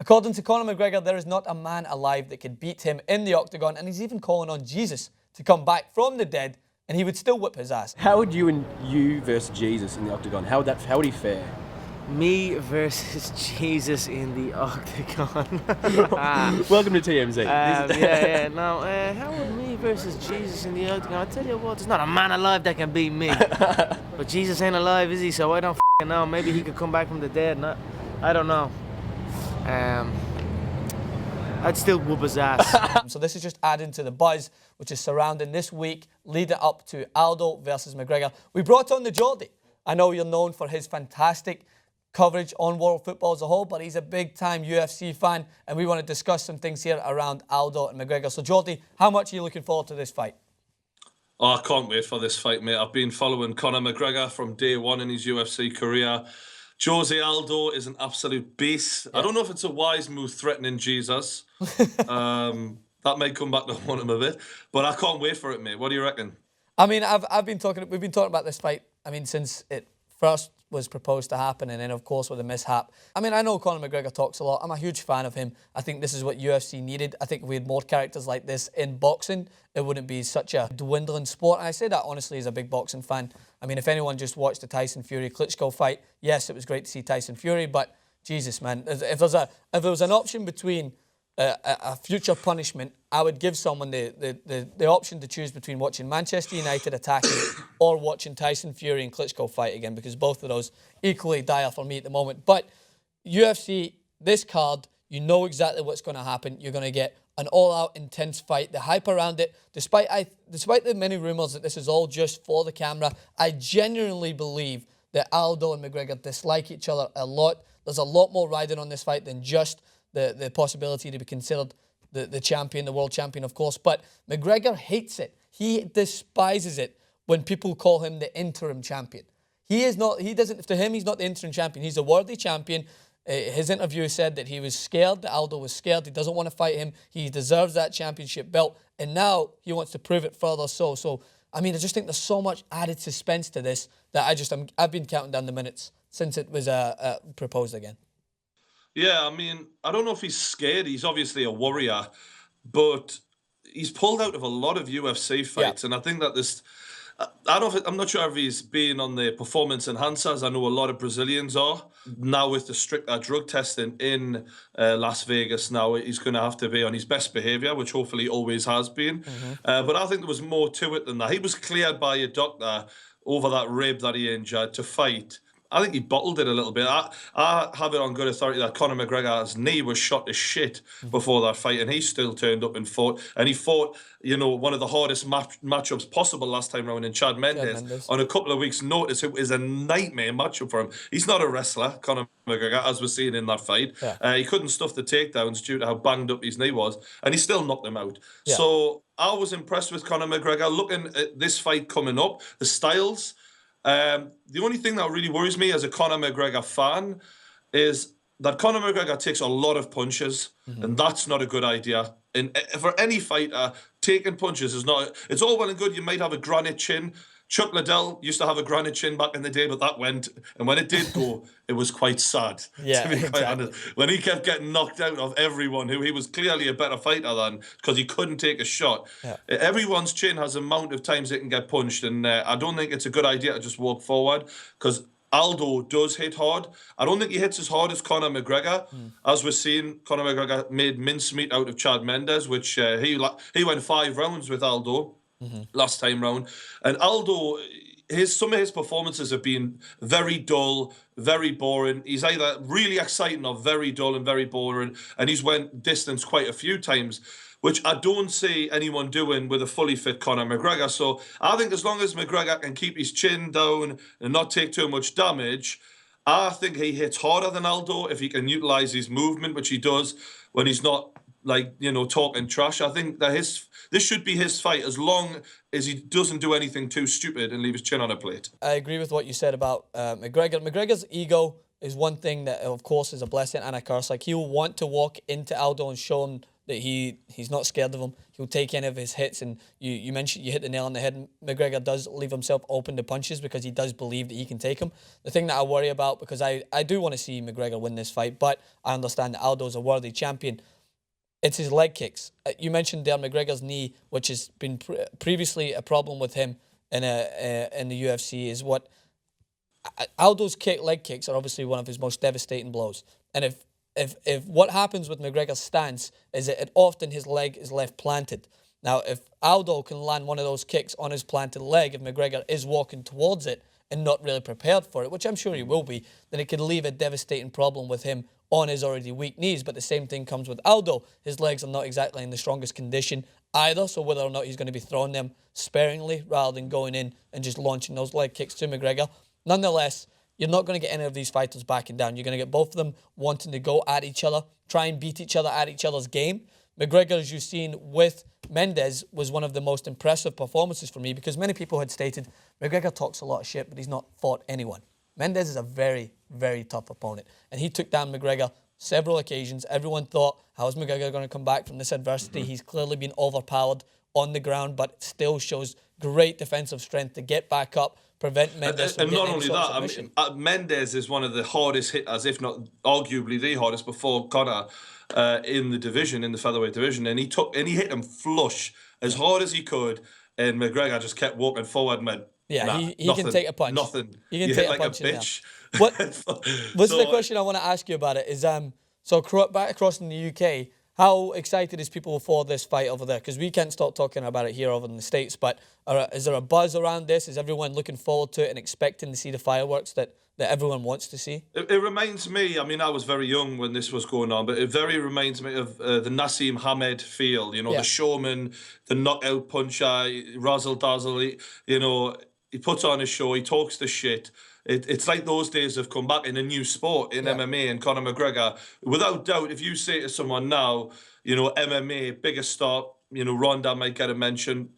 According to Conor McGregor, there is not a man alive that could beat him in the octagon, and he's even calling on Jesus to come back from the dead, and he would still whip his ass. How would you versus Jesus in the octagon? How would he fare? Me versus Jesus in the octagon. Welcome to TMZ. How would me versus Jesus in the octagon? I tell you what, there's not a man alive that can beat me. But Jesus ain't alive, is he? So I don't f***ing know. Maybe he could come back from the dead. I don't know. I'd still whoop his ass. So this is just adding to the buzz which is surrounding this week, leading up to Aldo versus McGregor. We brought on the Geordie. I know you're known for his fantastic coverage on world football as a whole, but he's a big-time UFC fan, and we want to discuss some things here around Aldo and McGregor. So, Geordie, how much are you looking forward to this fight? Oh, I can't wait for this fight, mate. I've been following Conor McGregor from day one in his UFC career. Jose Aldo is an absolute beast. Yeah. I don't know if it's a wise move threatening Jesus. That may come back to haunt him a bit, but I can't wait for it, mate. What do you reckon? I mean, we've been talking about this fight, I mean, since it first was proposed to happen, and then of course with the mishap. I mean, I know Conor McGregor talks a lot. I'm a huge fan of him. I think this is what UFC needed. I think if we had more characters like this in boxing, it wouldn't be such a dwindling sport. And I say that honestly as a big boxing fan. I mean, if anyone just watched the Tyson Fury-Klitschko fight, yes, it was great to see Tyson Fury, but Jesus, man, if there was an option between a future punishment, I would give someone the option to choose between watching Manchester United attacking or watching Tyson Fury and Klitschko fight again, because both of those equally dire for me at the moment. But UFC, this card, you know exactly what's going to happen. You're going to get an all-out intense fight. The hype around it, despite the many rumours that this is all just for the camera, I genuinely believe that Aldo and McGregor dislike each other a lot. There's a lot more riding on this fight than just the possibility to be considered the champion, the world champion, of course. But McGregor hates it. He despises it when people call him the interim champion. To him, he's not the interim champion. He's a worthy champion. His interview said that he was scared, that Aldo was scared. He doesn't want to fight him. He deserves that championship belt. And now he wants to prove it further so. I mean, I just think there's so much added suspense to this that I've been counting down the minutes since it was proposed again. Yeah, I mean, I don't know if he's scared. He's obviously a warrior, but he's pulled out of a lot of UFC fights. Yeah. And I think that I'm not sure if he's been on the performance enhancers. I know a lot of Brazilians are. Now with the stricter drug testing in Las Vegas now, he's going to have to be on his best behaviour, which hopefully he always has been. Mm-hmm. But I think there was more to it than that. He was cleared by a doctor over that rib that he injured to fight. I think he bottled it a little bit. I have it on good authority that Conor McGregor's knee was shot to shit before that fight, and he still turned up and fought. And he fought, one of the hardest matchups possible last time around in Chad Mendes on a couple of weeks' notice. It was a nightmare matchup for him. He's not a wrestler, Conor McGregor, as we're seeing in that fight. Yeah. He couldn't stuff the takedowns due to how banged up his knee was, and he still knocked him out. Yeah. So I was impressed with Conor McGregor. Looking at this fight coming up, the styles. The only thing that really worries me as a Conor McGregor fan is that Conor McGregor takes a lot of punches, and that's not a good idea. And for any fighter, taking punches is not. It's all well and good. You might have a granite chin. Chuck Liddell used to have a granite chin back in the day, but that went. And when it did go, it was quite sad. Yeah, to be quite honest. When he kept getting knocked out of everyone who he was clearly a better fighter than, because he couldn't take a shot. Yeah. Everyone's chin has an amount of times it can get punched, and I don't think it's a good idea to just walk forward, because Aldo does hit hard. I don't think he hits as hard as Conor McGregor. As we're seeing, Conor McGregor made mincemeat out of Chad Mendes, which he went 5 rounds with Aldo. Last time round. And Aldo, some of his performances have been very dull, very boring. He's either really exciting or very dull and very boring. And he's went distance quite a few times, which I don't see anyone doing with a fully fit Conor McGregor. So I think as long as McGregor can keep his chin down and not take too much damage, I think he hits harder than Aldo if he can utilise his movement, which he does when he's not talking trash. I think that this should be his fight, as long as he doesn't do anything too stupid and leave his chin on a plate. I agree with what you said about McGregor. McGregor's ego is one thing that, of course, is a blessing and a curse. Like, he will want to walk into Aldo and show him that he's not scared of him. He'll take any of his hits, and you mentioned, you hit the nail on the head. McGregor does leave himself open to punches because he does believe that he can take him. The thing that I worry about, because I do want to see McGregor win this fight, but I understand that Aldo's a worthy champion, it's his leg kicks. You mentioned there McGregor's knee, which has been previously a problem with him in the UFC, is what Aldo's leg kicks are obviously one of his most devastating blows. And if what happens with McGregor's stance is that often his leg is left planted. Now, if Aldo can land one of those kicks on his planted leg, if McGregor is walking towards it and not really prepared for it, which I'm sure he will be, then it could leave a devastating problem with him on his already weak knees. But the same thing comes with Aldo. His legs are not exactly in the strongest condition either, so whether or not he's going to be throwing them sparingly rather than going in and just launching those leg kicks to McGregor. Nonetheless, you're not going to get any of these fighters backing down. You're going to get both of them wanting to go at each other, try and beat each other at each other's game. McGregor, as you've seen with Mendes, was one of the most impressive performances for me, because many people had stated McGregor talks a lot of shit, but he's not fought anyone. Mendes is a very, very tough opponent, and he took down McGregor several occasions. Everyone thought, how is McGregor going to come back from this adversity? He's clearly been overpowered on the ground, but still shows great defensive strength to get back up, prevent Mendes from getting any sort of submission. I mean, Mendes is one of the hardest hitters, if not arguably the hardest, before Conor in the division, in the featherweight division, and he hit him flush as hard as he could, and McGregor just kept walking forward and went, yeah, nah, he can take a punch. Nothing. He can you take hit a like punch a bitch. What's the question I want to ask you about it is, so back across in the UK, how excited is people for this fight over there? Because we can't stop talking about it here over in the States, but is there a buzz around this? Is everyone looking forward to it and expecting to see the fireworks that everyone wants to see? It reminds me, I mean, I was very young when this was going on, but it very reminds me of the Naseem Hamed feel, the showman, the knockout puncher, razzle dazzle, he puts on a show, he talks the shit. It's like those days have come back in a new sport, in MMA and Conor McGregor. Without doubt, if you say to someone now, MMA, biggest star, Ronda might get a mention.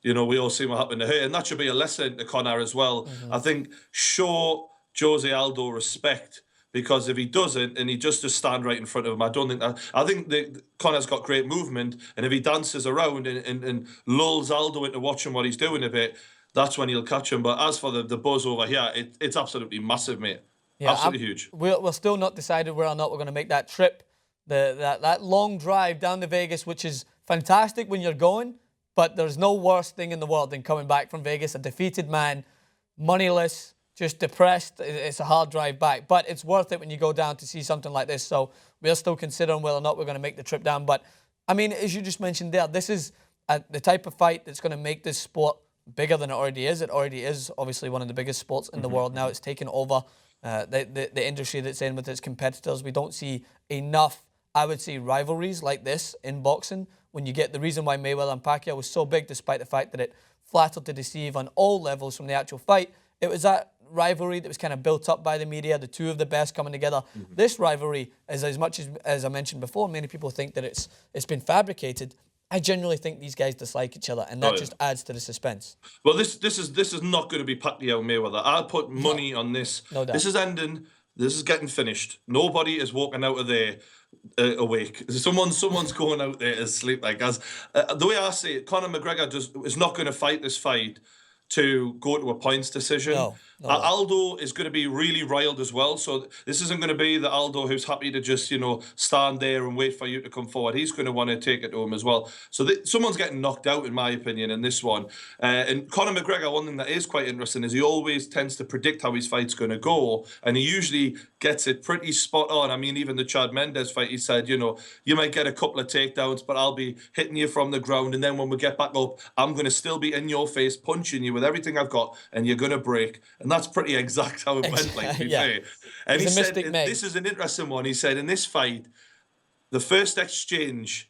We all see what happened to her. And that should be a lesson to Conor as well. I think show Jose Aldo respect, because if he doesn't and he just stand right in front of him, I don't think that. I think that Conor's got great movement, and if he dances around and lulls Aldo into watching what he's doing a bit, that's when he'll catch him. But as for the buzz over here, it's absolutely massive, mate. Yeah, absolutely huge. We're still not decided whether or not we're going to make that trip, that long drive down to Vegas, which is fantastic when you're going, but there's no worse thing in the world than coming back from Vegas, a defeated man, moneyless, just depressed. It's a hard drive back, but it's worth it when you go down to see something like this. So we're still considering whether or not we're going to make the trip down. But, I mean, as you just mentioned there, this is the type of fight that's going to make this sport bigger than it already is. It already is obviously one of the biggest sports in the world now. It's taken over the industry that's in with its competitors. We don't see enough, I would say, rivalries like this in boxing. When you get the reason why Mayweather and Pacquiao was so big, despite the fact that it flattered to deceive on all levels from the actual fight, it was that rivalry that was kind of built up by the media, the two of the best coming together. This rivalry is, as much as I mentioned before, many people think that it's been fabricated. I genuinely think these guys dislike each other, and that just adds to the suspense. Well, this is not going to be Pacquiao Mayweather. I'll put money on this. No doubt. This is ending. This is getting finished. Nobody is walking out of there awake. Someone's going out there asleep. Like the way I see it, Conor McGregor is not going to fight this fight to go to a points decision. No. Aldo is going to be really riled as well. So this isn't going to be the Aldo who's happy to just, stand there and wait for you to come forward. He's going to want to take it to him as well. So someone's getting knocked out, in my opinion, in this one. And Conor McGregor, one thing that is quite interesting is he always tends to predict how his fight's going to go. And he usually gets it pretty spot on. I mean, even the Chad Mendes fight, he said, you might get a couple of takedowns, but I'll be hitting you from the ground. And then when we get back up, I'm going to still be in your face, punching you with everything I've got, and you're going to break. And that's pretty exact how it went, like, to be fair. And he said, this is an interesting one. He said, in this fight, the first exchange,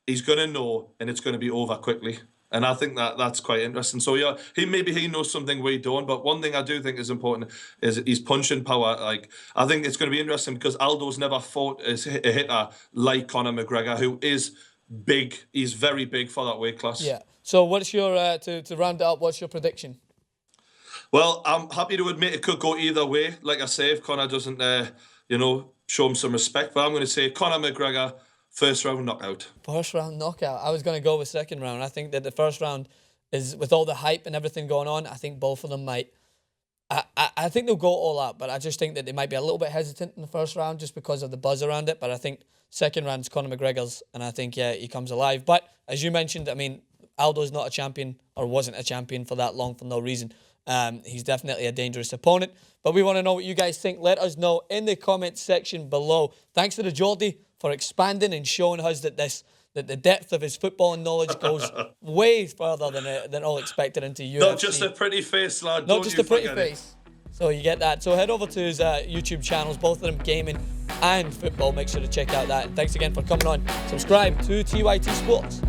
he's going to know, and it's going to be over quickly. And I think that's quite interesting. So, yeah, he knows something we don't. But one thing I do think is important is his punching power. Like, I think it's going to be interesting because Aldo's never fought a hitter like Conor McGregor, who is big. He's very big for that weight class. Yeah. So what's your, to round it up, what's your prediction? Well, I'm happy to admit it could go either way. Like I say, if Conor doesn't, show him some respect. But I'm going to say Conor McGregor First round knockout. First round knockout. I was going to go with second round. I think that the first round is, with all the hype and everything going on, I think both of them might. I think they'll go all out, but I just think that they might be a little bit hesitant in the first round just because of the buzz around it. But I think second round's Conor McGregor's, and I think, yeah, he comes alive. But as you mentioned, I mean, Aldo's not a champion, or wasn't a champion for that long for no reason. He's definitely a dangerous opponent. But we want to know what you guys think. Let us know in the comments section below. Thanks to the Geordie for expanding and showing us that the depth of his footballing knowledge goes way further than all expected into UFC. Not just a pretty face, lad. Not just a pretty face. So you get that. So head over to his YouTube channels, both of them gaming and football. Make sure to check out that. And thanks again for coming on. Subscribe to TYT Sports.